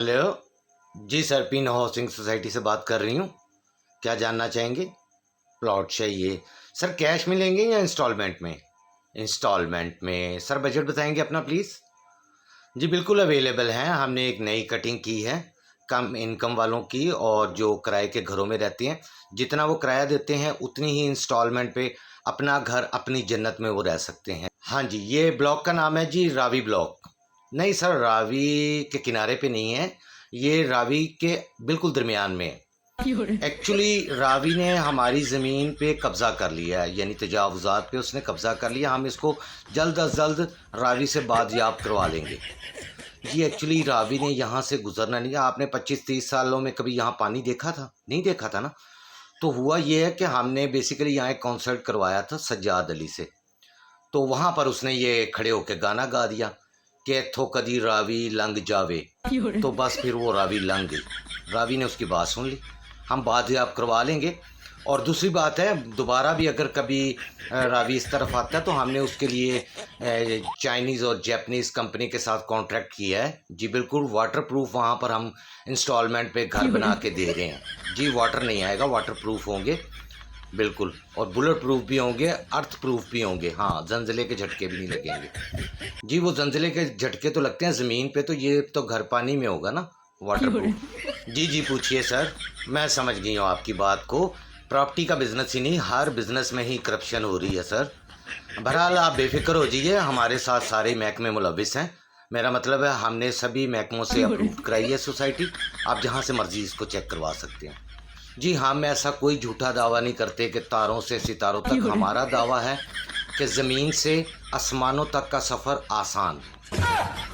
Hello जी sir, pin housing society से बात कर रही हूँ। क्या जानना चाहेंगे? प्लॉट चाहिए सर, कैश में लेंगे या इंस्टॉलमेंट में? इंस्टॉलमेंट में सर, बजट बताएंगे अपना प्लीज़। जी बिल्कुल अवेलेबल हैं। हमने एक नई कटिंग की है कम इनकम वालों की, और जो किराए के घरों में रहते हैं, जितना वो किराया देते हैं उतनी ही इंस्टॉलमेंट पे अपना घर अपनी जन्नत में वो रह सकते हैं। हाँ जी, ये ब्लॉक का नाम है जी रावी ब्लॉक। नहीं सर, रावी के किनारे पे नहीं है, ये रावी के बिल्कुल दरमियान में है। एक्चुअली रावी ने हमारी ज़मीन पे कब्ज़ा कर लिया है, यानी तजावुज़ात पे उसने कब्ज़ा कर लिया। हम इसको जल्द अज जल्द रावी से बादयाब करवा लेंगे। जी एक्चुअली रावी ने यहाँ से गुजरना नहीं है। आपने 25-30 सालों में कभी यहाँ पानी देखा था? नहीं देखा था ना। तो हुआ ये है कि हमने बेसिकली यहाँ एक कॉन्सर्ट करवाया था सज्जाद अली से, तो वहाँ पर उसने ये खड़े होकर गाना गा दिया कि इत्थों कदी रावी लंघ जावे, तो बस फिर वो रावी लंघ गई। रावी ने उसकी बात सुन ली। हम बात आप करवा लेंगे। और दूसरी बात है, दोबारा भी अगर कभी रावी इस तरफ आता है तो हमने उसके लिए चाइनीज़ और जापानीज़ कंपनी के साथ कॉन्ट्रैक्ट किया है। जी बिल्कुल वाटर प्रूफ वहाँ पर हम इंस्टॉलमेंट पे घर बना के दे रहे हैं। जी वाटर नहीं आएगा, वाटर प्रूफ होंगे बिल्कुल, और बुलेट प्रूफ भी होंगे, अर्थ प्रूफ भी होंगे। हाँ, जंजले के झटके भी नहीं लगेंगे। जी वो जंजले के झटके तो लगते हैं ज़मीन पे, तो ये तो घर पानी में होगा ना वाटर प्रूफ। जी जी पूछिए सर, मैं समझ गई हूँ आपकी बात को। प्रॉपर्टी का बिजनेस ही नहीं, हर बिजनेस में ही करप्शन हो रही है सर। बहरहाल आप बेफिक्र हो जाइए, हमारे साथ सारे महकमे मुलविस हैं। मेरा मतलब है हमने सभी महकमों से अप्रूव कराई है सोसाइटी। आप जहाँ से मर्जी इसको चेक करवा सकते हैं। जी हम ऐसा कोई झूठा दावा नहीं करते कि तारों से सितारों तक। हमारा दावा है कि ज़मीन से आसमानों तक का सफ़र आसान है।